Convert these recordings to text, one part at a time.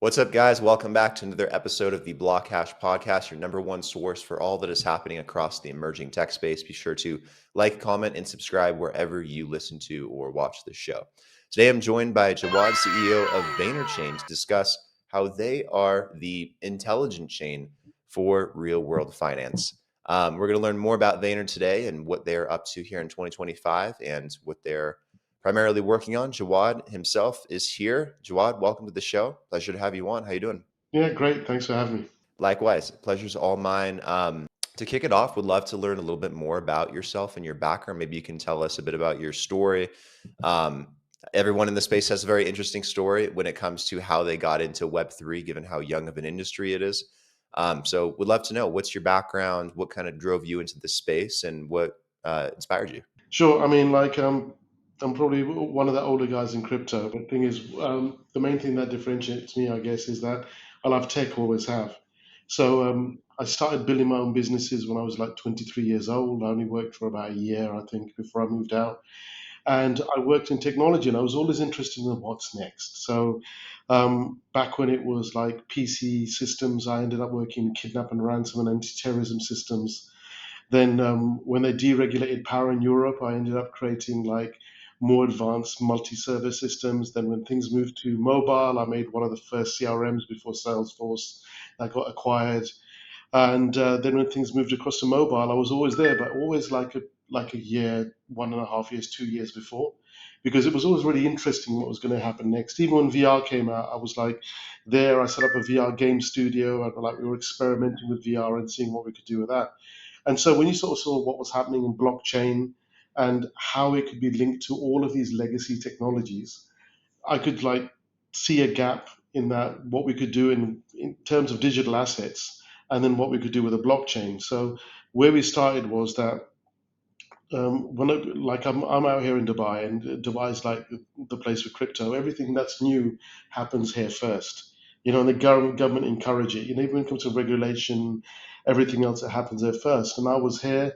What's up, guys? Welcome back to another episode of the BlockHash Podcast, your number one source for all that is happening across the emerging tech space. Be sure to like, comment, and subscribe wherever you listen to or watch the show. Today, I'm joined by Jawad, CEO of Vanar Chain, to discuss how they are the intelligent chain for real-world finance. We're going to learn more about Vanar today and what they're up to here in 2025 and what they're primarily working on. Jawad himself is here. Jawad, welcome to the show. Pleasure to have you on. How you doing? Yeah, great. Thanks for having me. Likewise, pleasure's all mine. To kick it off, would love to learn a little bit more about yourself and your background. Maybe you can tell us a bit about your story. Um, Everyone in the space has a very interesting story when it comes to how they got into Web3, given how young of an industry it is. So would love to know, what's your background, what kind of drove you into this space, and what inspired you? Sure. I'm probably one of the older guys in crypto, but the thing is, the main thing that differentiates me, I guess, is that I love tech, always have. So I started building my own businesses when I was like 23 years old. I only worked for about a year, I think, before I moved out. And I worked in technology, and I was always interested in what's next. So back when it was like PC systems, I ended up working in kidnap and ransom and anti-terrorism systems. Then when they deregulated power in Europe, I ended up creating like more advanced multi-server systems. Then when things moved to mobile, I made one of the first CRMs before Salesforce that got acquired. And then when things moved across to mobile, I was always there, but always like a year, 1.5 years, 2 years before, because it was always really interesting what was going to happen next. Even when VR came out, I was like there. I set up a VR game studio, and like we were experimenting with VR and seeing what we could do with that. And so when you sort of saw what was happening in blockchain and how it could be linked to all of these legacy technologies, I could like see a gap in that what we could do in terms of digital assets and then what we could do with a blockchain. So where we started was that I'm out here in Dubai, and Dubai is like the place for crypto. Everything that's new happens here first. And the government encourage it. Even when it comes to regulation, everything else that happens there first. And I was here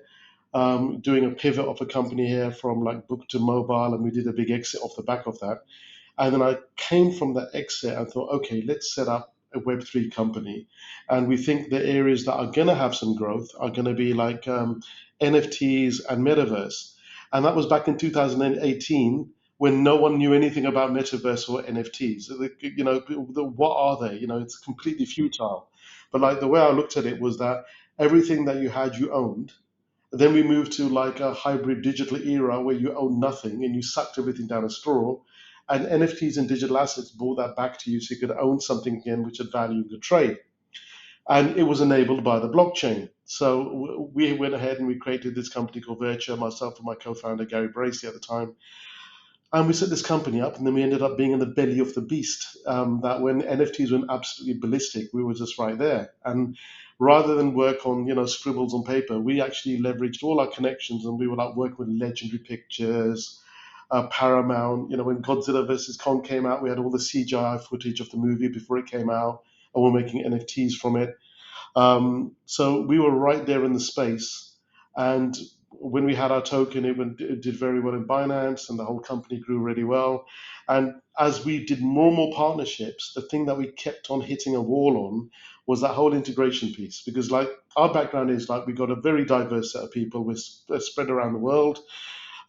doing a pivot of a company here from like book to mobile, and we did a big exit off the back of that. And then I came from that exit and thought, okay, let's set up a Web3 company. And we think the areas that are going to have some growth are going to be like NFTs and metaverse. And that was back in 2018 when no one knew anything about metaverse or NFTs. What are they? It's completely futile. But like the way I looked at it was that everything that you had, you owned. Then we moved to like a hybrid digital era where you own nothing and you sucked everything down a straw. And NFTs and digital assets brought that back to you so you could own something again which had value and could trade. And it was enabled by the blockchain. So we went ahead and we created this company called Virtua, myself and my co-founder Gary Bracey at the time. And we set this company up, and then we ended up being in the belly of the beast. That when NFTs went absolutely ballistic, we were just right there. And rather than work on scribbles on paper, we actually leveraged all our connections, and we were like working with Legendary Pictures, Paramount. When Godzilla versus Kong came out, we had all the CGI footage of the movie before it came out, and we're making NFTs from it. So we were right there in the space. And when we had our token, it did very well in Binance, and the whole company grew really well. And as we did more and more partnerships, the thing that we kept on hitting a wall on was that whole integration piece. Because like our background is like we got a very diverse set of people. We're spread around the world,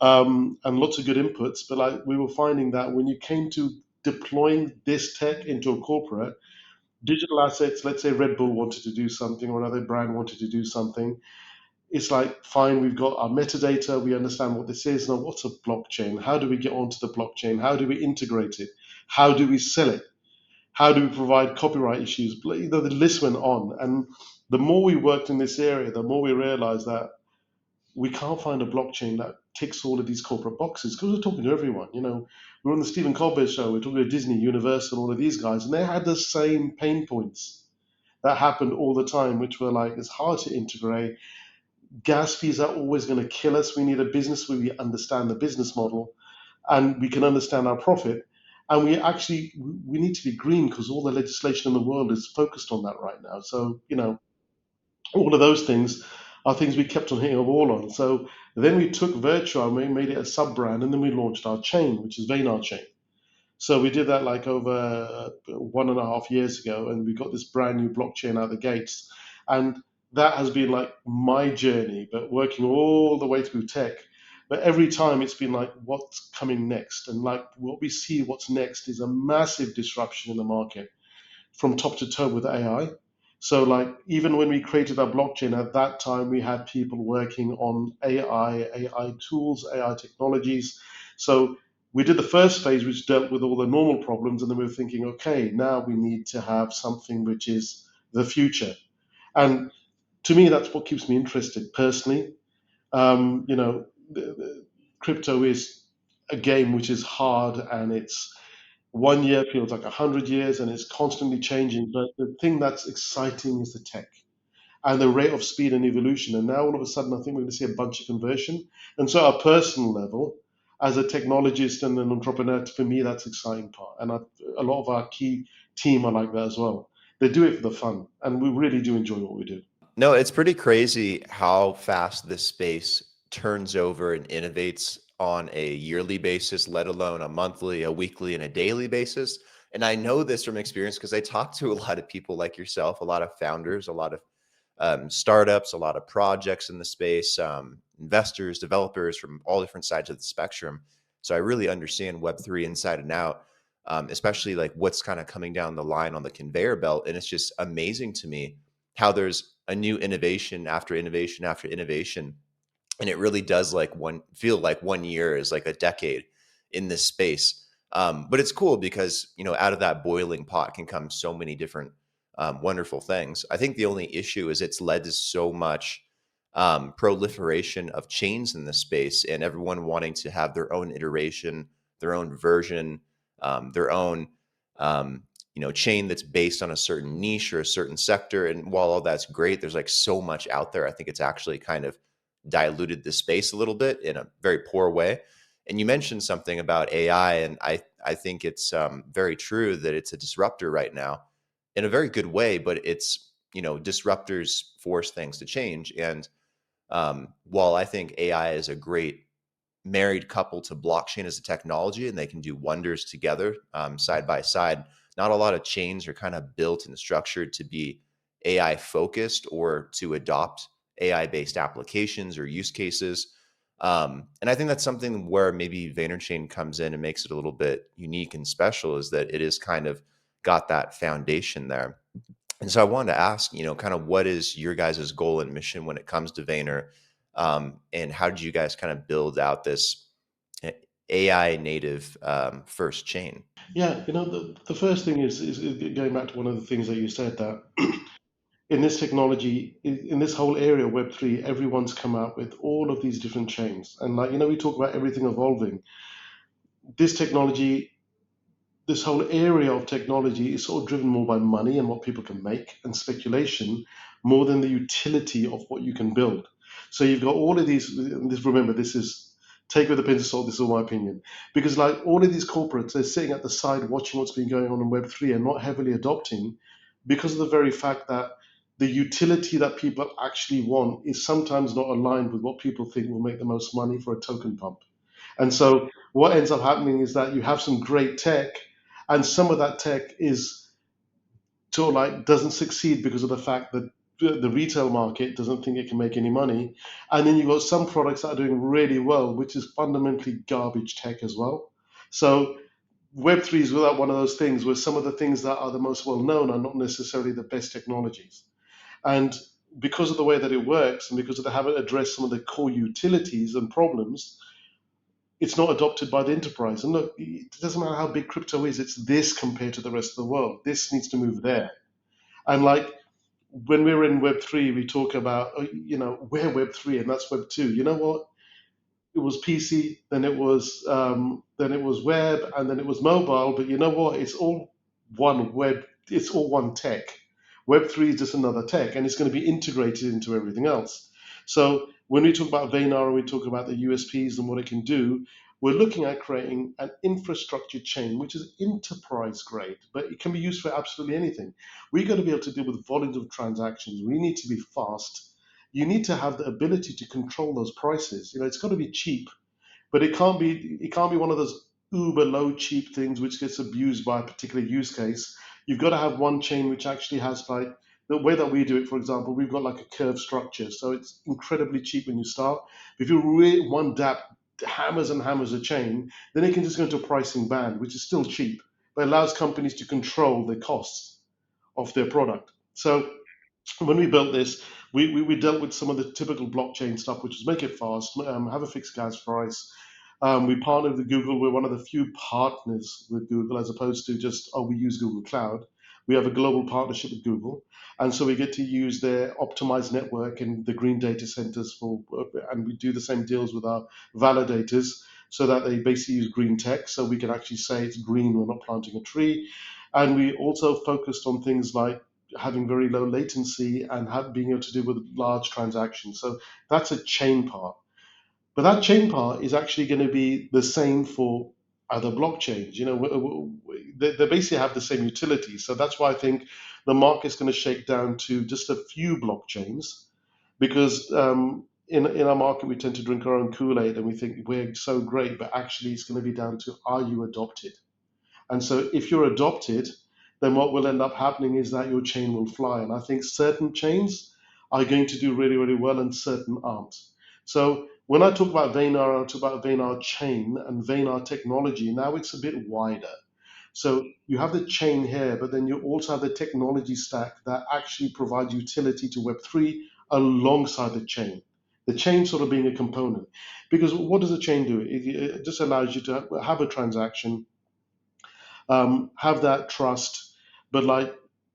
and lots of good inputs. But like we were finding that when you came to deploying this tech into a corporate, digital assets, let's say Red Bull wanted to do something or another brand wanted to do something, it's like, fine, we've got our metadata, we understand what this is. Now, what's a blockchain? How do we get onto the blockchain? How do we integrate it? How do we sell it? How do we provide copyright issues? The list went on. And the more we worked in this area, the more we realized that we can't find a blockchain that ticks all of these corporate boxes because we're talking to everyone. We're on the Stephen Colbert show, we're talking to Disney, Universal, all of these guys, and they had the same pain points that happened all the time, which were like, it's hard to integrate. Gas fees are always going to kill us. We need a business where we understand the business model and we can understand our profit. And we need to be green because all the legislation in the world is focused on that right now. So, all of those things are things we kept on hitting a wall on. So then we took Virtua and we made it a sub brand, and then we launched our chain, which is Vanar Chain. So we did that like over 1.5 years ago, and we got this brand new blockchain out the gates. And that has been like my journey, but working all the way through tech. But every time it's been like, what's coming next? And like what we see, what's next is a massive disruption in the market from top to toe with AI. So like even when we created our blockchain at that time, we had people working on AI tools, AI technologies. So we did the first phase, which dealt with all the normal problems, and then we were thinking, okay, now we need to have something which is the future. And to me, that's what keeps me interested personally. Crypto is a game which is hard, and it's 1 year feels like 100 years, and it's constantly changing. But the thing that's exciting is the tech and the rate of speed and evolution. And now all of a sudden, I think we're going to see a bunch of conversion. And so, at a personal level, as a technologist and an entrepreneur, for me, that's the exciting part. And a lot of our key team are like that as well. They do it for the fun, and we really do enjoy what we do. No, it's pretty crazy how fast this space turns over and innovates on a yearly basis, let alone a monthly, a weekly, and a daily basis. And I know this from experience because I talk to a lot of people like yourself, a lot of founders, a lot of startups, a lot of projects in the space, investors, developers from all different sides of the spectrum. So I really understand Web3 inside and out, especially like what's kind of coming down the line on the conveyor belt. And it's just amazing to me how there's a new innovation after innovation after innovation. And it really does like feel like 1 year is like a decade in this space. But it's cool because, out of that boiling pot can come so many different wonderful things. I think the only issue is it's led to so much proliferation of chains in this space and everyone wanting to have their own iteration, their own version, their own chain that's based on a certain niche or a certain sector. And while all that's great, there's like so much out there. I think it's actually kind of diluted the space a little bit in a very poor way. And you mentioned something about AI, and I think it's very true that it's a disruptor right now in a very good way, but it's, disruptors force things to change. And while I think AI is a great married couple to blockchain as a technology and they can do wonders together side by side, not a lot of chains are kind of built and structured to be AI focused or to adopt AI based applications or use cases. And I think that's something where maybe Vanar Chain comes in and makes it a little bit unique and special, is that it is kind of got that foundation there. And so I wanted to ask, kind of what is your guys' goal and mission when it comes to Vayner? And how did you guys kind of build out this AI native first chain? Yeah, the first thing is going back to one of the things that you said, that in this technology, in this whole area of Web3, everyone's come out with all of these different chains. And like, we talk about everything evolving. This technology, this whole area of technology is sort of driven more by money and what people can make and speculation more than the utility of what you can build. So you've got all of these, remember, this is, take with a pinch of salt, this is all my opinion. Because like all of these corporates, they're sitting at the side watching what's been going on in Web3 and not heavily adopting, because of the very fact that the utility that people actually want is sometimes not aligned with what people think will make the most money for a token pump. And so what ends up happening is that you have some great tech, and some of that tech is sort of like doesn't succeed because of the fact that the retail market doesn't think it can make any money. And then you've got some products that are doing really well, which is fundamentally garbage tech as well. So Web3 is without one of those things where some of the things that are the most well known are not necessarily the best technologies. And because of the way that it works, and because they haven't addressed some of the core utilities and problems, it's not adopted by the enterprise. And look, it doesn't matter how big crypto is, it's this compared to the rest of the world. This needs to move there. And like when we're in Web3, we talk about, we're Web3 and that's Web2. You know what? It was PC, then it was web, and then it was mobile. But you know what? It's all one web. It's all one tech. Web3 is just another tech, and it's going to be integrated into everything else. So when we talk about Vayner and we talk about the USPs and what it can do, we're looking at creating an infrastructure chain which is enterprise grade, but it can be used for absolutely anything. We've got to be able to deal with volumes of transactions. We need to be fast. You need to have the ability to control those prices. It's got to be cheap, but it can't be one of those uber low cheap things which gets abused by a particular use case. You've got to have one chain which actually has like the way that we do it. For example, we've got like a curve structure, so it's incredibly cheap when you start. If you really one dApp hammers and hammers a chain, then it can just go into a pricing band, which is still cheap, but allows companies to control the costs of their product. So when we built this, we dealt with some of the typical blockchain stuff, which is make it fast, have a fixed gas price. We partnered with Google. We're one of the few partners with Google, as opposed to just, oh, we use Google Cloud. We have a global partnership with Google. And so we get to use their optimized network and the green data centers for, and we do the same deals with our validators so that they basically use green tech. So we can actually say it's green, we're not planting a tree. And we also focused on things like having very low latency and being able to do with large transactions. So that's a chain part. But that chain part is actually going to be the same for other blockchains. You know, they basically have the same utility. So that's why I think the market's going to shake down to just a few blockchains because in our market we tend to drink our own Kool-Aid and we think we're so great, but actually it's going to be down to are you adopted? And so if you're adopted, then what will end up happening is that your chain will fly. And I think certain chains are going to do really, really well and certain aren't. So when I talk about Vanar, I talk about Vanar Chain and Vanar technology. Now it's a bit wider. So you have the chain here, but then you also have the technology stack that actually provides utility to Web3 alongside the chain. The chain sort of being a component. Because what does a chain do? It just allows you to have a transaction, have that trust, but like,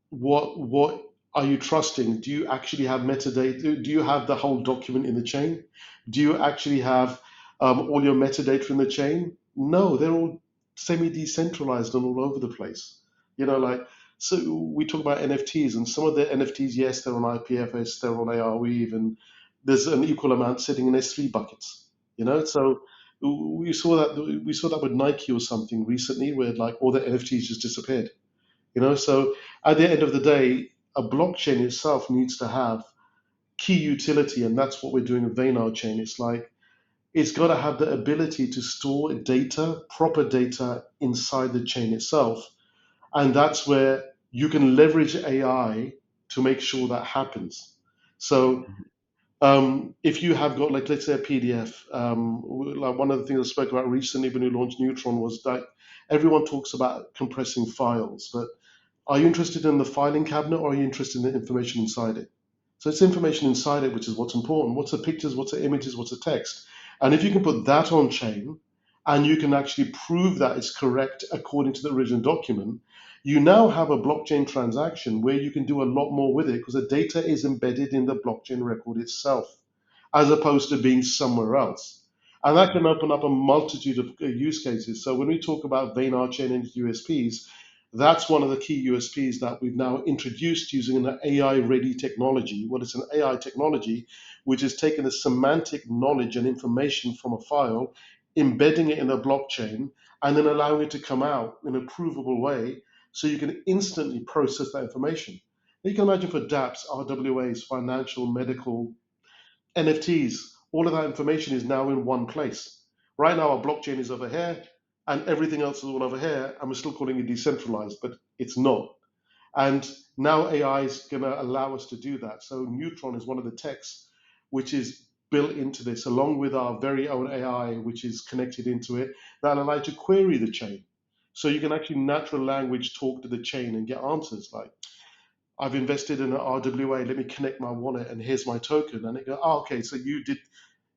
what are you trusting? Do you actually have metadata? Do you have the whole document in the chain? Do you actually have all your metadata in the chain? No, they're all semi-decentralized and all over the place. You know, like, so we talk about NFTs, and some of the NFTs, yes, they're on IPFS, they're on Arweave, and there's an equal amount sitting in S3 buckets. You know, so we saw that with Nike or something recently, where like all the NFTs just disappeared. You know, so at the end of the day, a blockchain itself needs to have key utility, and that's what we're doing with Vanar Chain. It's like it's got to have the ability to store data, proper data inside the chain itself, and that's where you can leverage AI to make sure that happens. So if you have got, like, let's say a PDF, like one of the things I spoke about recently when we launched Neutron was that everyone talks about compressing files, but are you interested in the filing cabinet or are you interested in the information inside it? So it's information inside it which is what's important. What's the pictures, what's the images, what's the text? And if you can put that on chain and you can actually prove that it's correct according to the original document, you now have a blockchain transaction where you can do a lot more with it because the data is embedded in the blockchain record itself as opposed to being somewhere else. And that can open up a multitude of use cases. So when we talk about Vanar Chain and USPs, that's one of the key USPs that we've now introduced using an AI-ready technology. Well, it's an AI technology which is taking the semantic knowledge and information from a file, embedding it in a blockchain, and then allowing it to come out in a provable way so you can instantly process that information. Now you can imagine for dApps, RWAs, financial, medical, NFTs, all of that information is now in one place. Right now, our blockchain is over here, and everything else is all over here, and we're still calling it decentralized, but it's not. And now AI is going to allow us to do that. So Neutron is one of the techs which is built into this, along with our very own AI, which is connected into it, that allow you to query the chain. So you can actually natural language talk to the chain and get answers like, I've invested in an RWA. Let me connect my wallet, and here's my token. And it goes, oh, okay, so you did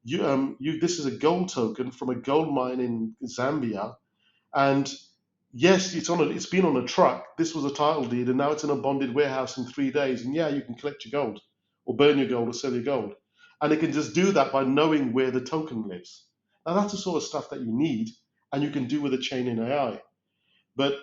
you this is a gold token from a gold mine in Zambia, and yes, it's been on a truck. This was a title deed, and now it's in a bonded warehouse in 3 days. And yeah, you can collect your gold, or burn your gold, or sell your gold, and it can just do that by knowing where the token lives. Now that's the sort of stuff that you need, and you can do with a chain in AI. But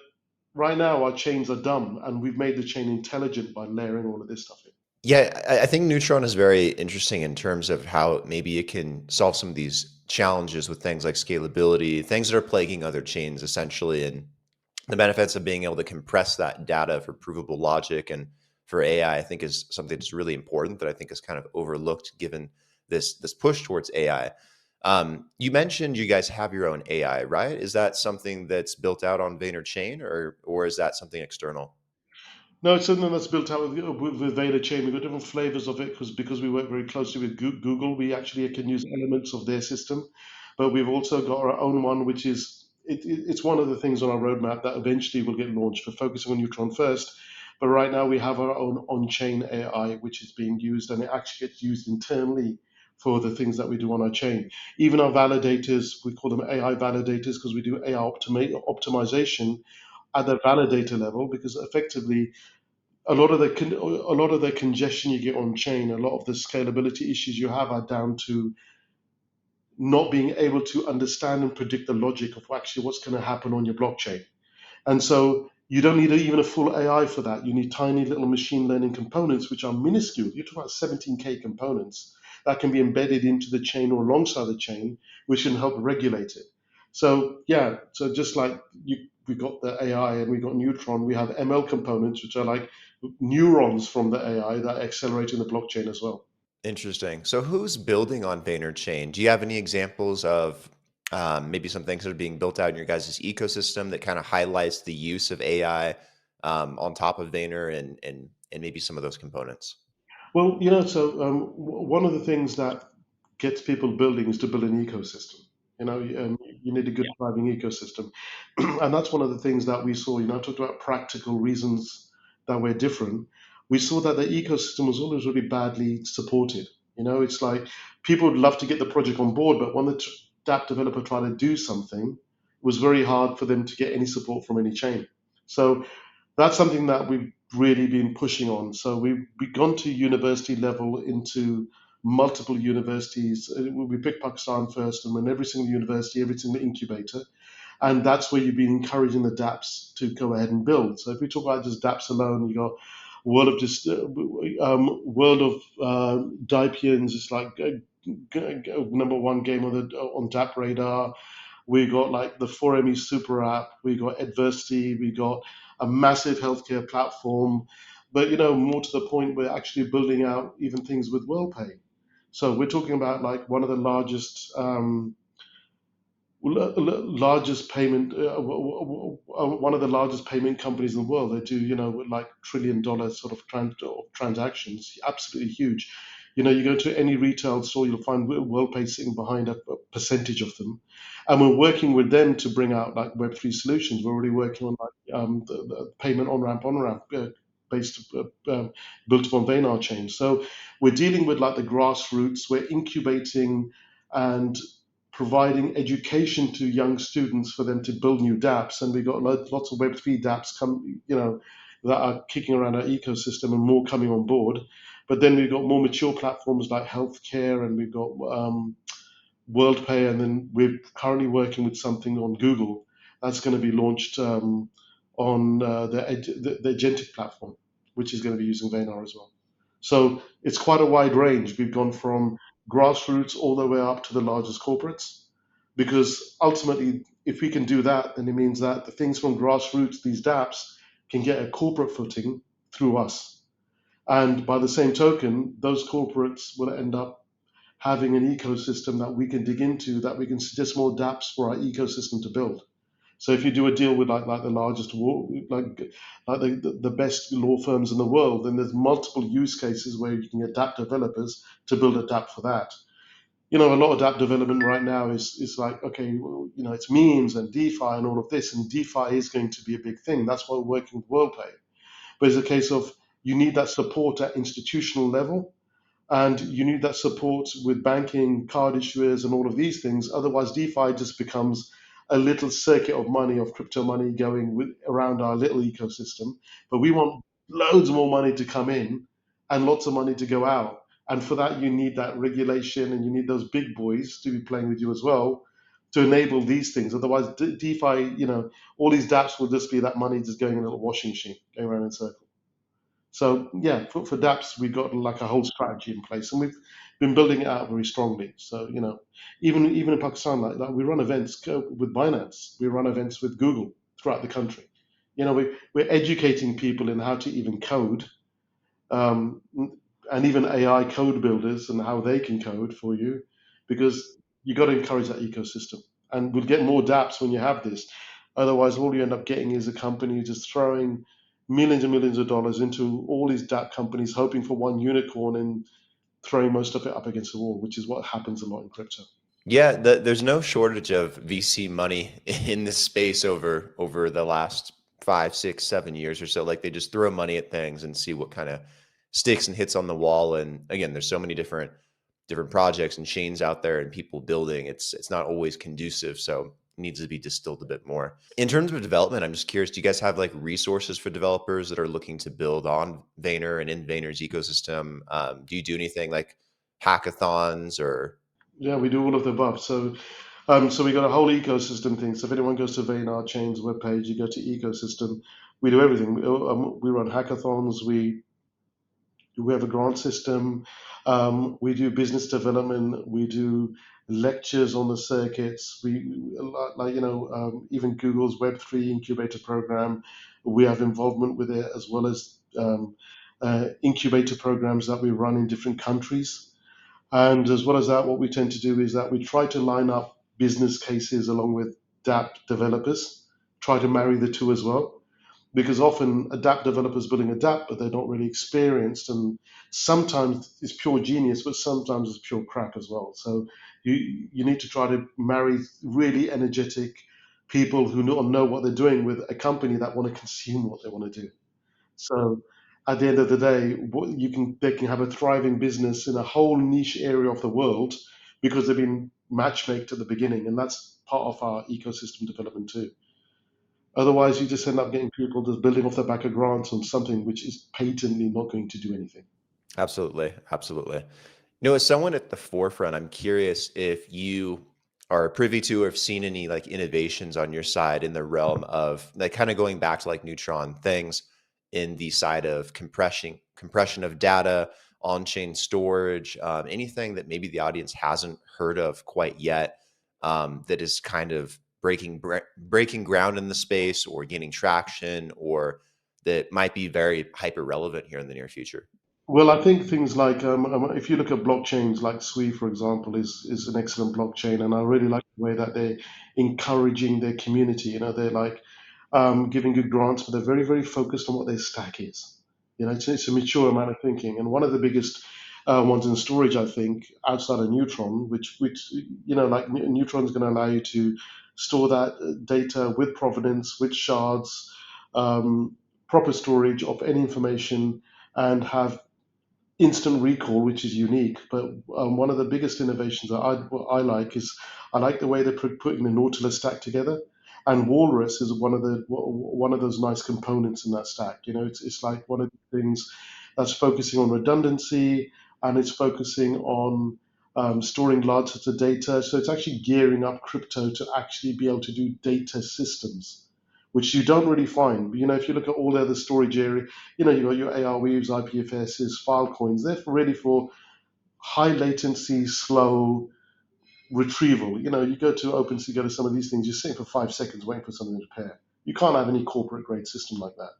right now, our chains are dumb, and we've made the chain intelligent by layering all of this stuff in. Yeah, I think Neutron is very interesting in terms of how maybe it can solve some of these challenges with things like scalability, things that are plaguing other chains essentially, and the benefits of being able to compress that data for provable logic and for AI, I think is something that's really important that I think is kind of overlooked given this push towards AI. You mentioned you guys have your own AI, right? Is that something that's built out on Vanar Chain, or is that something external? No, it's something that's built out with Vanar Chain. We've got different flavors of it because we work very closely with Google. We actually can use elements of their system, but we've also got our own one, which is it's one of the things on our roadmap that eventually will get launched. We're focusing on Neutron first, but right now we have our own on-chain AI, which is being used, and it actually gets used internally for the things that we do on our chain. Even our validators, we call them AI validators because we do AI optimization at the validator level, because effectively a lot of the congestion you get on chain, a lot of the scalability issues you have are down to not being able to understand and predict the logic of actually what's going to happen on your blockchain. And so you don't need even a full AI for that. You need tiny little machine learning components, which are minuscule. You're talking about 17K components that can be embedded into the chain or alongside the chain, which can help regulate it. So yeah, so just like we got the AI and we got Neutron, we have ML components, which are like neurons from the AI that accelerate in the blockchain as well. Interesting. So who's building on Vayner Chain? Do you have any examples of maybe some things that are being built out in your guys' ecosystem that kind of highlights the use of AI on top of Vayner and maybe some of those components? Well, one of the things that gets people building is to build an ecosystem. You need a good thriving ecosystem, and that's one of the things that we saw. I talked about practical reasons that we're different. We saw that the ecosystem was always really badly supported. It's like people would love to get the project on board, but when the app developer tried to do something, it was very hard for them to get any support from any chain. So that's something that we've really been pushing on. So we've gone to university level into multiple universities. We picked Pakistan first, and then every single university, every single incubator, and that's where you've been encouraging the DApps to go ahead and build. So if we talk about just DApps alone, you got World of Dypians is like number one game on DApp radar. We got like the 4ME super app, we got adversity, we got a massive healthcare platform. But more to the point, we're actually building out even things with WorldPay. So we're talking about like one of the largest payment, one of the largest payment companies in the world. They do, like $1 trillion sort of transactions, absolutely huge. You go to any retail store, you'll find WorldPay sitting behind a percentage of them, and we're working with them to bring out like Web3 solutions. We're already working on like the payment on ramp based built upon Vanar Chain. So we're dealing with like the grassroots. We're incubating and providing education to young students for them to build new dApps. And we've got lots of Web3 dApps that are kicking around our ecosystem and more coming on board. But then we've got more mature platforms like healthcare, and we've got WorldPay, and then we're currently working with something on Google that's going to be launched on the Agentic platform, which is going to be using Vanar as well. So it's quite a wide range. We've gone from grassroots all the way up to the largest corporates, because ultimately, if we can do that, then it means that the things from grassroots, these dApps, can get a corporate footing through us. And by the same token, those corporates will end up having an ecosystem that we can dig into, that we can suggest more dApps for our ecosystem to build. So if you do a deal with like the largest like the best law firms in the world, then there's multiple use cases where you can get dApp developers to build a dApp for that. A lot of dApp development right now is like, okay, well, it's memes and DeFi and all of this, and DeFi is going to be a big thing. That's why we're working with WorldPay. But it's a case of you need that support at institutional level, and you need that support with banking, card issuers, and all of these things. Otherwise, DeFi just becomes a little circuit of money, of crypto money going around our little ecosystem. But we want loads more money to come in and lots of money to go out. And for that, you need that regulation, and you need those big boys to be playing with you as well to enable these things. Otherwise, DeFi, all these dApps will just be that money just going in a little washing machine, going around in circles. So yeah, for dApps, we've got like a whole strategy in place, and we've been building it out very strongly. So even in Pakistan, like we run events with Binance, we run events with Google throughout the country. We're educating people in how to even code, um, and even AI code builders and how they can code for you, because You got to encourage that ecosystem, and we'll get more dApps when you have this. Otherwise, all you end up getting is a company just throwing millions and millions of dollars into all these dApp companies, hoping for one unicorn and throwing most of it up against the wall, which is what happens a lot in crypto. Yeah, there's no shortage of VC money in this space over the last 5, 6, 7 years or so. Like they just throw money at things and see what kind of sticks and hits on the wall. And again, there's so many different projects and chains out there and people building. It's not always conducive, so it needs to be distilled a bit more. In terms of development, I'm just curious, do you guys have like resources for developers that are looking to build on Vayner and in Vayner's ecosystem? Do you do anything like hackathons or Yeah, we do all of the above. So we got a whole ecosystem thing. So if anyone goes to Vanar Chain's webpage, you go to ecosystem. We do everything. We run hackathons. We have a grant system. We do business development. We do lectures on the circuits. Even Google's Web3 incubator program. We have involvement with it, as well as incubator programs that we run in different countries. And as well as that, what we tend to do is that we try to line up business cases along with dApp developers, try to marry the two as well. Because often a dApp developer is building a dApp, but they're not really experienced. And sometimes it's pure genius, but sometimes it's pure crap as well. So you need to try to marry really energetic people who know what they're doing with a company that want to consume what they want to do. So at the end of the day, they can have a thriving business in a whole niche area of the world because they've been matchmaked at the beginning, and that's part of our ecosystem development too. Otherwise, you just end up getting people just building off the back of grants on something which is patently not going to do anything. absolutely, absolutely. As someone at the forefront, I'm curious if you are privy to or have seen any like innovations on your side in the realm of like kind of going back to like Neutron things in the side of compression of data, on-chain storage, anything that maybe the audience hasn't heard of quite yet, that is kind of breaking ground in the space or gaining traction or that might be very hyper relevant here in the near future. Well, I think things like if you look at blockchains like Sui, for example, is an excellent blockchain, and I really like the way that they're encouraging their community. They're like giving good grants, but they're very, very focused on what their stack is. It's a mature amount of thinking, and one of the biggest ones in storage, I think, outside of Neutron, which like Neutron is going to allow you to store that data with provenance, with shards, proper storage of any information, and have instant recall, which is unique. But one of the biggest innovations that what I like is I like the way they're putting the Nautilus stack together, and Walrus is one of those nice components in that stack. It's like one of the things that's focusing on redundancy, and it's focusing on storing large sets of data. So it's actually gearing up crypto to actually be able to do data systems, which you don't really find. If you look at all the other storage area, you've got your ARWs, IPFSs, Filecoins. They're really for high latency, slow retrieval. You go to OpenSea, go to some of these things, you're sitting for 5 seconds waiting for something to pair. You can't have any corporate grade system like that.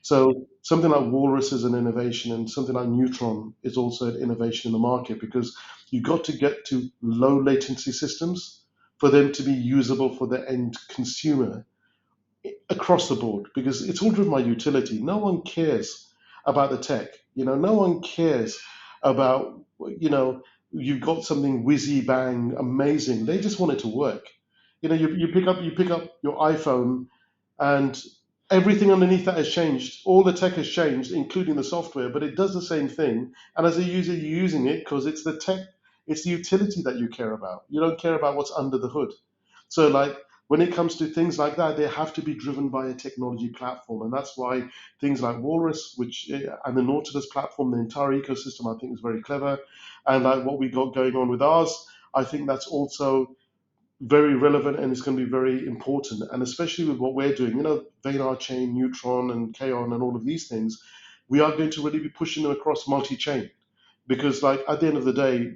So something like Walrus is an innovation, and something like Neutron is also an innovation in the market, because you've got to get to low latency systems for them to be usable for the end consumer across the board, because it's all driven by utility. No one cares about the tech. No one cares about, you've got something whizzy bang amazing. They just want it to work. You pick up your iPhone, and everything underneath that has changed. All the tech has changed, including the software, but it does the same thing. And as a user, you're using it because it's the tech, it's the utility that you care about. You don't care about what's under the hood. So, like, when it comes to things like that, they have to be driven by a technology platform, and that's why things like Walrus, and the Nautilus platform, the entire ecosystem, I think is very clever. And like what we got going on with ours, I think that's also very relevant, and it's going to be very important. And especially with what we're doing, Vanar Chain, Neutron, and Kaon, and all of these things, we are going to really be pushing them across multi-chain. Because, like, at the end of the day,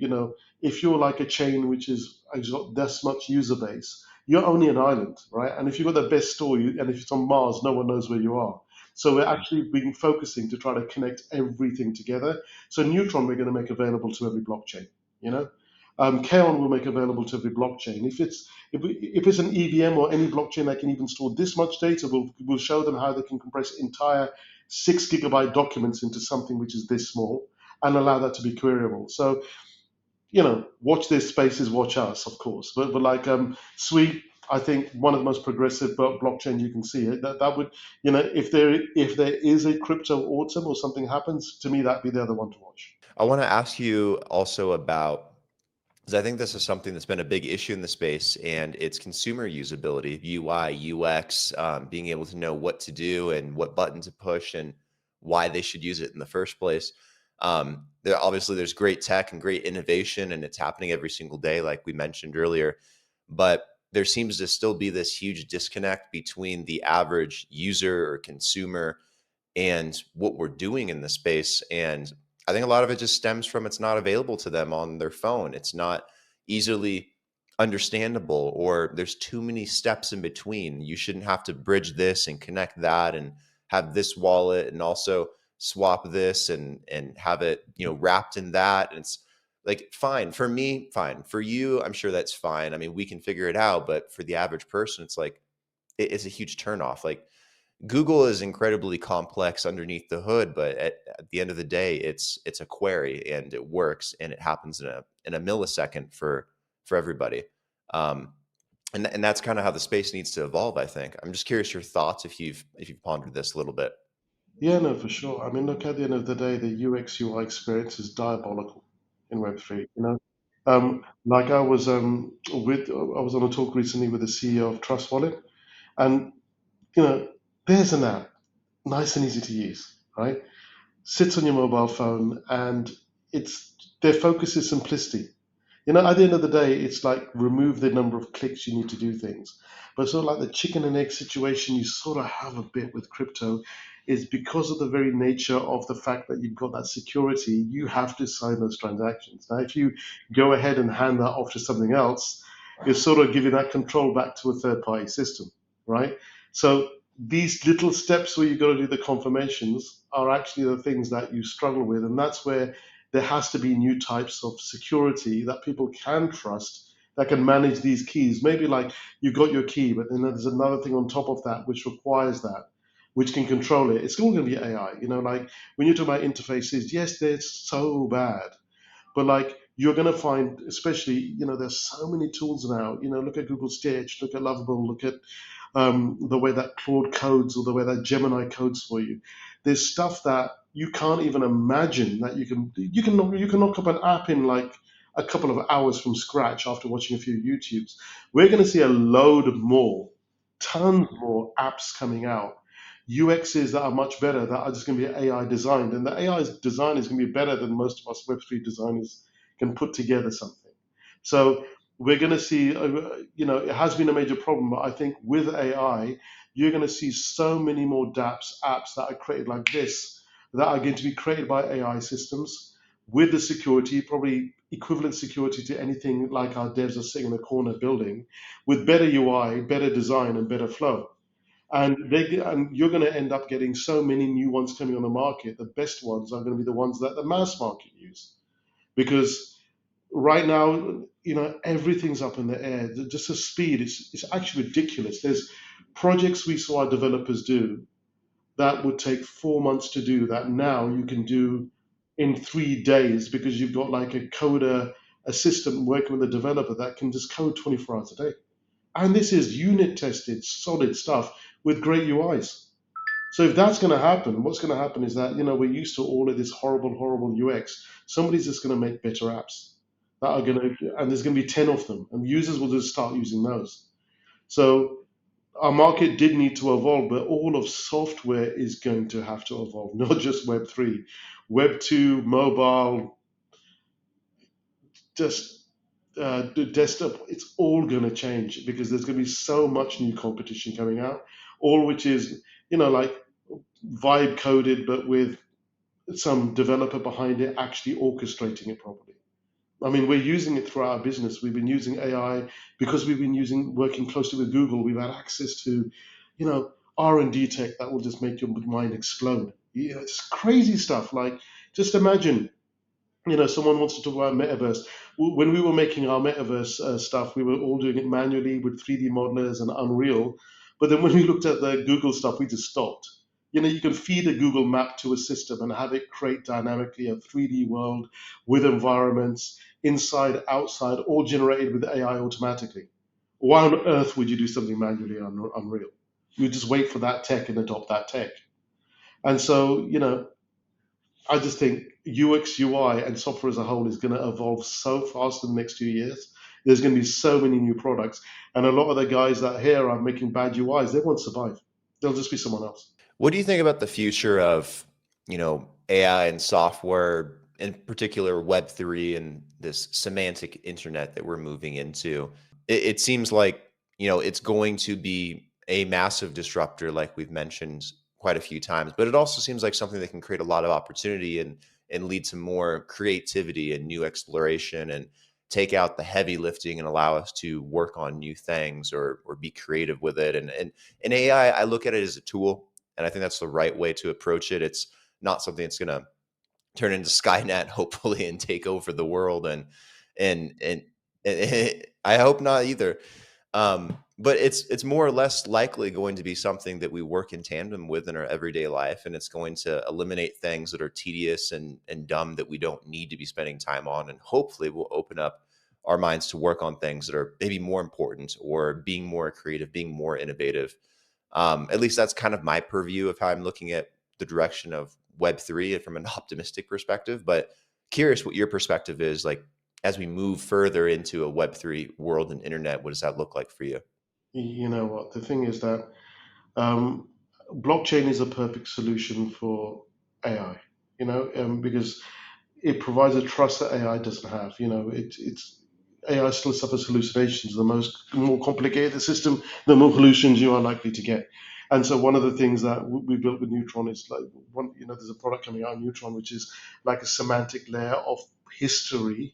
if you're like a chain which has got this much user base, you're only an island, right? And if you've got the best store, and if it's on Mars, no one knows where you are. So we're actually been focusing to try to connect everything together. So Neutron, we're going to make available to every blockchain, you know. Kaon will make available to every blockchain. If it's an EVM or any blockchain that can even store this much data, we'll show them how they can compress entire 6 gigabyte documents into something which is this small and allow that to be queryable. So, watch this spaces, watch us, of course. But like Sweet, I think one of the most progressive blockchains you can see. That would, if there is a crypto autumn or something happens, to me that'd be the other one to watch. I want to ask you also about, because I think this is something that's been a big issue in the space, and it's consumer usability, UI, UX, being able to know what to do and what button to push and why they should use it in the first place. Obviously, there's great tech and great innovation, and it's happening every single day, like we mentioned earlier. But there seems to still be this huge disconnect between the average user or consumer and what we're doing in the space. And I think a lot of it just stems from it's not available to them on their phone. It's not easily understandable, or there's too many steps in between. You shouldn't have to bridge this and connect that and have this wallet and also swap this and have it, wrapped in that. And it's like, fine for me, fine for you. I'm sure that's fine. I mean, we can figure it out, but for the average person, it's like, it's a huge turnoff. Like, Google is incredibly complex underneath the hood, but at the end of the day, it's a query and it works and it happens in a millisecond for everybody. Um, and that's kind of how the space needs to evolve, I think. I'm just curious your thoughts if you've pondered this a little bit. Yeah, no, for sure. I mean, look, at the end of the day, the UX UI experience is diabolical in Web3. Like I was on a talk recently with the CEO of Trust Wallet, and you know, there's an app, nice and easy to use, right? Sits on your mobile phone, and it's their focus is simplicity. At the end of the day, it's like remove the number of clicks you need to do things. But sort of like the chicken and egg situation you sort of have a bit with crypto is because of the very nature of the fact that you've got that security, you have to sign those transactions. Now, if you go ahead and hand that off to something else, you're sort of giving that control back to a third party system, right? So these little steps where you've got to do the confirmations are actually the things that you struggle with. And that's where there has to be new types of security that people can trust that can manage these keys. Maybe like you've got your key, but then there's another thing on top of that which requires that, which can control it. It's all going to be AI. Like when you talk about interfaces, yes, they're so bad, but like you're going to find, especially, there's so many tools now. Look at Google Stitch, look at Lovable, look at the way that Claude codes or the way that Gemini codes for you. There's stuff that you can't even imagine that you can knock up an app in like a couple of hours from scratch after watching a few YouTubes. We're going to see a load more, tons more apps coming out. UXs that are much better, that are just going to be AI designed, and the AI design is going to be better than most of us Web3 designers can put together something. So we're going to see, it has been a major problem, but I think with AI, you're going to see so many more dApps, apps that are created like this, that are going to be created by AI systems with the security, probably equivalent security to anything like our devs are sitting in a corner building, with better UI, better design, and better flow. And you're going to end up getting so many new ones coming on the market. The best ones are going to be the ones that the mass market use, because right now, everything's up in the air. Just the speed, it's actually ridiculous. There's projects we saw our developers do that would take 4 months to do that now you can do in 3 days, because you've got like a coder, a system working with a developer that can just code 24 hours a day. And this is unit tested, solid stuff with great UIs. So if that's going to happen, what's going to happen is that, we're used to all of this horrible, horrible UX. Somebody's just going to make better apps that are going to, and there's going to be 10 of them, and users will just start using those. So our market did need to evolve, but all of software is going to have to evolve, not just Web3. Web2, mobile, just the desktop, it's all going to change, because there's going to be so much new competition coming out, all which is, like vibe coded, but with some developer behind it actually orchestrating it properly. I mean, we're using it throughout our business. We've been using AI because we've been working closely with Google. We've had access to, R&D tech that will just make your mind explode. It's crazy stuff. Like, just imagine Someone wants to talk about metaverse. When we were making our metaverse stuff, we were all doing it manually with 3D modelers and Unreal. But then when we looked at the Google stuff, we just stopped. You can feed a Google map to a system and have it create dynamically a 3D world with environments inside, outside, all generated with AI automatically. Why on earth would you do something manually on Unreal? You just wait for that tech and adopt that tech. And so, I just think UX, UI, and software as a whole is going to evolve so fast in the next 2 years. There's going to be so many new products, and a lot of the guys that here are making bad UIs, they won't survive. They'll just be someone else. What do you think about the future of, AI and software, in particular Web3 and this semantic internet that we're moving into? It seems like, it's going to be a massive disruptor, like we've mentioned quite a few times, but it also seems like something that can create a lot of opportunity and lead to more creativity and new exploration and take out the heavy lifting and allow us to work on new things or be creative with it. And AI, I look at it as a tool, and I think that's the right way to approach it. It's not something that's going to turn into Skynet, hopefully, and take over the world. And I hope not either. But it's more or less likely going to be something that we work in tandem with in our everyday life, and it's going to eliminate things that are tedious and dumb that we don't need to be spending time on, and hopefully will open up our minds to work on things that are maybe more important or being more creative, being more innovative. At least that's kind of my purview of how I'm looking at the direction of Web3 from an optimistic perspective. But curious what your perspective is, like as we move further into a Web3 world and internet. What does that look like for you? You know what? The thing is that um, blockchain is a perfect solution for AI, because it provides a trust that AI doesn't have. It's AI still suffers hallucinations. The more complicated the system, the more hallucinations you are likely to get. And so one of the things that we built with Neutron is like there's a product coming out, Neutron, which is like a semantic layer of history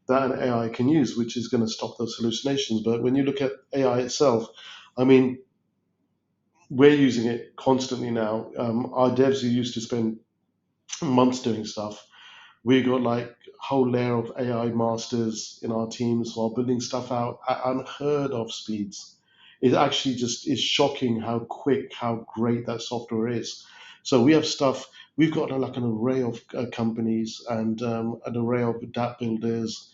that an AI can use, which is going to stop those hallucinations. But when you look at AI itself, I mean, we're using it constantly now. Our devs who used to spend months doing stuff, we got like a whole layer of AI masters in our teams while building stuff out at unheard of speeds. It actually just is shocking how quick, how great that software is. So we have stuff. We've got like an array of companies and an array of dApp builders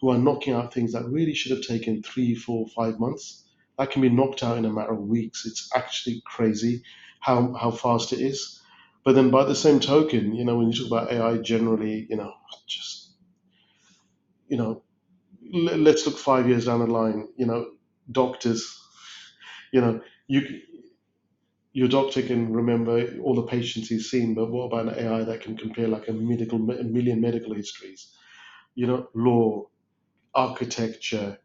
who are knocking out things that really should have taken 3, 4, 5 months. That can be knocked out in a matter of weeks. It's actually crazy how fast it is. But then by the same token, when you talk about AI generally, just, let's look 5 years down the line, doctors, you know, you, your doctor can remember all the patients he's seen, but what about an AI that can compare like a million medical histories? Law, architecture,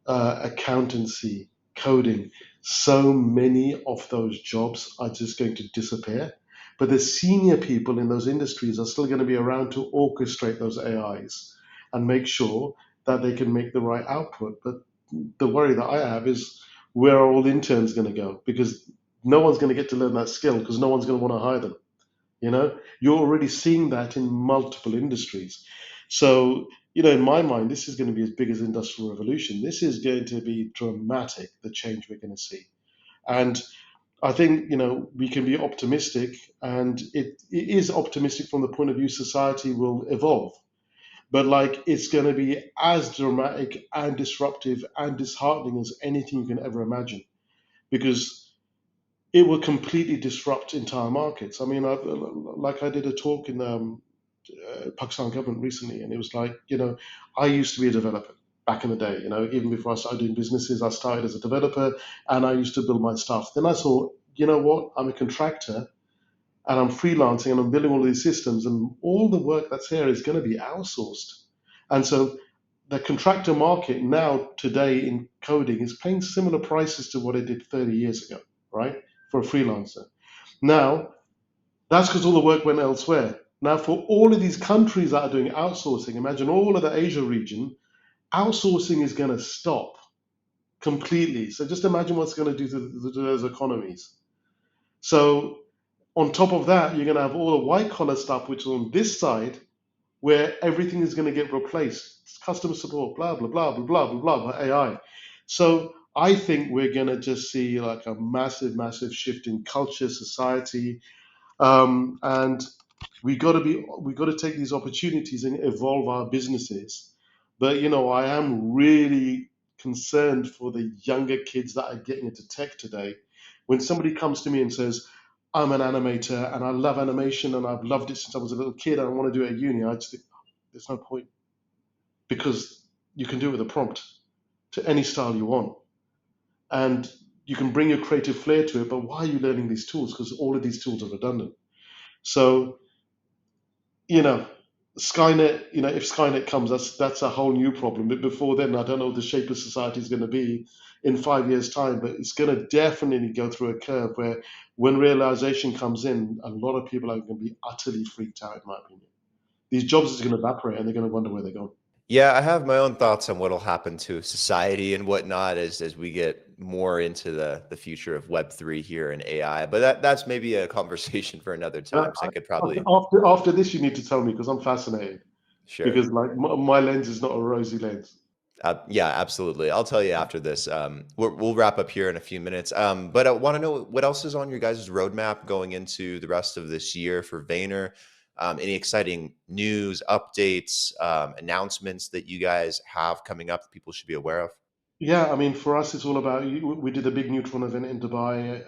accountancy, coding. So many of those jobs are just going to disappear. But the senior people in those industries are still going to be around to orchestrate those AIs and make sure that they can make the right output. But the worry that I have is where are all interns going to go? Because no one's going to get to learn that skill because no one's going to want to hire them. You're already seeing that in multiple industries. So, in my mind, this is going to be as big as industrial revolution. This is going to be dramatic, the change we're going to see. And I think, we can be optimistic, and it is optimistic from the point of view society will evolve. But like it's going to be as dramatic and disruptive and disheartening as anything you can ever imagine, because it will completely disrupt entire markets. I mean, I did a talk in the Pakistan government recently, and it was like, I used to be a developer back in the day. Even before I started doing businesses, I started as a developer, and I used to build my stuff. Then I saw, you know what? I'm a contractor, and I'm freelancing, and I'm building all these systems, and all the work that's here is going to be outsourced. And so the contractor market now today in coding is paying similar prices to what it did 30 years ago, right? For a freelancer. Now, that's because all the work went elsewhere. Now, for all of these countries that are doing outsourcing, imagine all of the Asia region, outsourcing is going to stop completely. So just imagine what's going to do to those economies. So on top of that, you're going to have all the white collar stuff, which is on this side, where everything is going to get replaced. It's customer support, blah blah blah blah blah blah blah by AI. So I think we're going to just see like a massive shift in culture, society, and we got to take these opportunities and evolve our businesses. But I am really concerned for the younger kids that are getting into tech today. When somebody comes to me and says, I'm an animator and I love animation and I've loved it since I was a little kid and I want to do it at uni, I just think there's no point, because you can do it with a prompt to any style you want, and you can bring your creative flair to it. But why are you learning these tools? Because all of these tools are redundant. So you know, Skynet, if Skynet comes, that's a whole new problem. But before then, I don't know what the shape of society is going to be in 5 years' time, but it's going to definitely go through a curve where when realization comes in, a lot of people are going to be utterly freaked out, in my opinion. These jobs are going to evaporate and they're going to wonder where they're going. Yeah, I have my own thoughts on what'll happen to society and whatnot as we get more into the future of Web3 here and AI. But that's maybe a conversation for another And time. So I could probably after this, you need to tell me, because I'm fascinated. share. Because like my lens is not a rosy lens. Yeah, absolutely. I'll tell you after this. We'll wrap up here in a few minutes. But I want to know what else is on your guys' roadmap going into the rest of this year for Vayner. Any exciting news, updates, announcements that you guys have coming up that people should be aware of? Yeah, I mean, for us, it's all about. We did a big Neutron event in Dubai,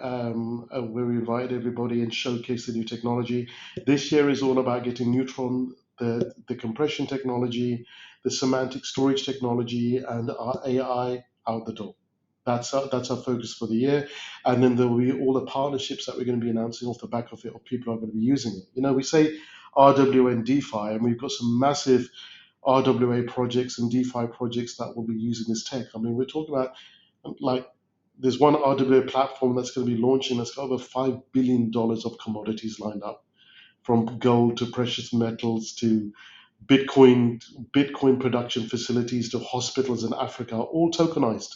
where we invited everybody and showcased the new technology. This year is all about getting Neutron, the compression technology, the semantic storage technology, and our AI out the door. That's our focus for the year, and then there will be all the partnerships that we're going to be announcing off the back of it, or people are going to be using it. We say RWA and DeFi, and we've got some massive RWA projects and DeFi projects that will be using this tech. I mean, we're talking about, like, there's one RWA platform that's going to be launching that's got over $5 billion of commodities lined up, from gold to precious metals to Bitcoin production facilities to hospitals in Africa, all tokenized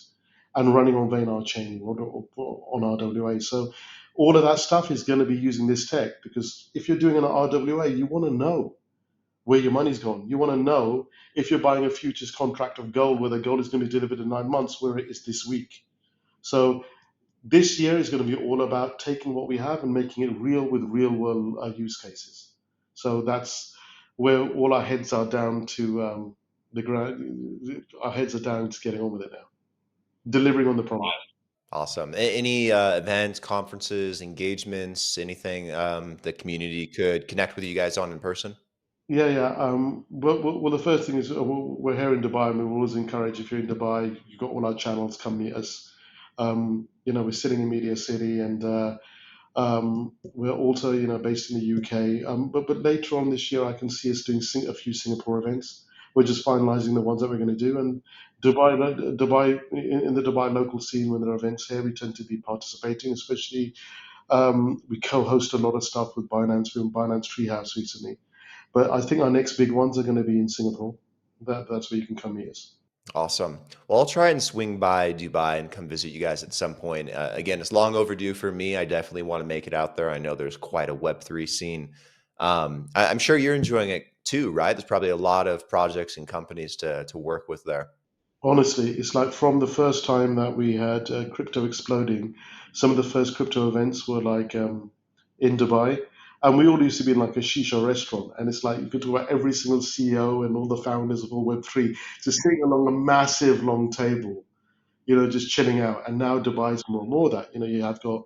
and running on Vanar Chain on RWA. So all of that stuff is going to be using this tech, because if you're doing an RWA, you want to know where your money's gone. You want to know, if you're buying a futures contract of gold, where the gold is going to be delivered in 9 months, where it is this week. So this year is going to be all about taking what we have and making it real with real world use cases. So that's where all our heads are down to, the ground. Our heads are down to getting on with it now, delivering on the promise. Awesome. Any events, conferences, engagements, anything the community could connect with you guys on in person? Yeah, yeah. Well, the first thing is, we're here in Dubai, and we always encourage, if you're in Dubai, you've got all our channels, come meet us. We're sitting in Media City, and we're also, based in the UK. But later on this year, I can see us doing a few Singapore events. We're just finalising the ones that we're going to do. And Dubai, in the Dubai local scene, when there are events here, we tend to be participating. Especially, we co-host a lot of stuff with Binance. We're in Binance Treehouse recently. But I think our next big ones are going to be in Singapore. That's where you can come meet us. Awesome. Well, I'll try and swing by Dubai and come visit you guys at some point. Again, it's long overdue for me. I definitely want to make it out there. I know there's quite a Web3 scene. I'm sure you're enjoying it too, right? There's probably a lot of projects and companies to work with there. Honestly, it's like, from the first time that we had crypto exploding, some of the first crypto events were like, in Dubai, and we all used to be in like a shisha restaurant, and it's like you could talk about every single CEO and all the founders of all Web3 just sitting along a massive long table, just chilling out. And now Dubai's more and more of that. You have got,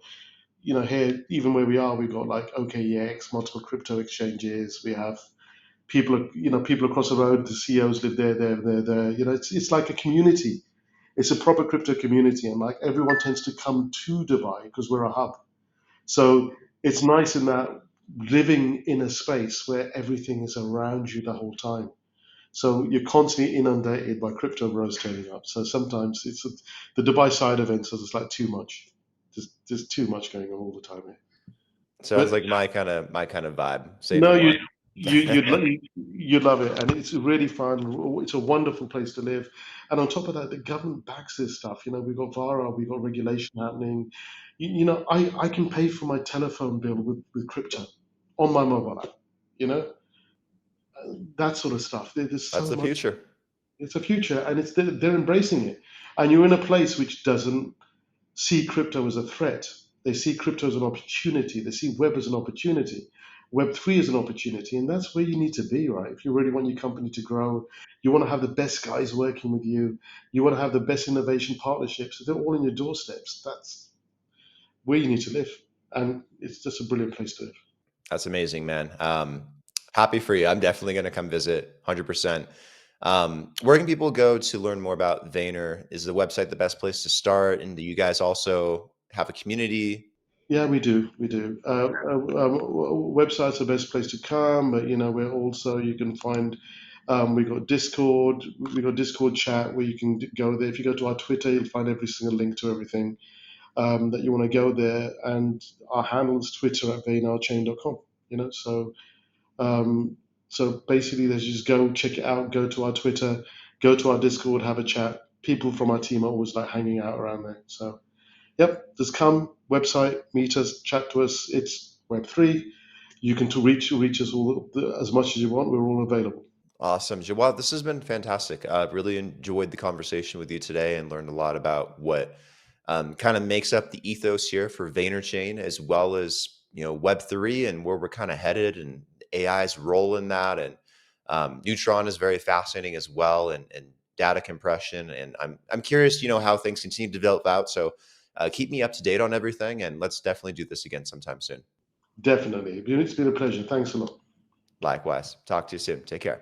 here, even where we are, we've got like OKEX, multiple crypto exchanges. We have people across the road. The CEOs live there, there. It's like a community. It's a proper crypto community, and like everyone tends to come to Dubai because we're a hub. So it's nice in that, living in a space where everything is around you the whole time. So you're constantly inundated by crypto bros turning up. So sometimes the Dubai side events are just like too much. There's too much going on all the time here. Sounds But like my kind of vibe. Same no, for you me. you you'd love it, and it's really fun. It's a wonderful place to live, and on top of that, the government backs this stuff. We've got VARA, we've got regulation happening. I can pay for my telephone bill with crypto on my mobile app. You know, that sort of stuff. There's That's so the much. future. It's a future, and they're embracing it. And you're in a place which doesn't see crypto as a threat. They see crypto as an opportunity. They see web as an opportunity. Web3 is an opportunity, and that's where you need to be, right? If you really want your company to grow, you want to have the best guys working with you, you want to have the best innovation partnerships. They're all in your doorsteps. That's where you need to live, and it's just a brilliant place to live. That's amazing, man. Happy for you. I'm definitely going to come visit 100%. Where can people go to learn more about Vayner? Is the website the best place to start? And do you guys also have a community? Yeah, we do. We do. Website's the best place to come, but we're also you can find. We got Discord. We got Discord chat where you can go there. If you go to our Twitter, you'll find every single link to everything that you want to go there. And our handle is Twitter at vanarchain.com. Um, so basically, let's just go check it out. Go to our Twitter. Go to our Discord. Have a chat. People from our team are always like hanging out around there. So. Yep, just come, website, meet us, chat to us. It's Web3. You can to reach us all as much as you want. We're all available. Awesome. Jawad, this has been fantastic. I really enjoyed the conversation with you today and learned a lot about what kind of makes up the ethos here for Vayner Chain, as well as Web3 and where we're kind of headed, and AI's role in that, and Neutron is very fascinating as well, and data compression. And I'm curious, how things continue to develop out. So keep me up to date on everything, and let's definitely do this again sometime soon. Definitely. It's been a pleasure. Thanks a lot. Likewise. Talk to you soon. Take care.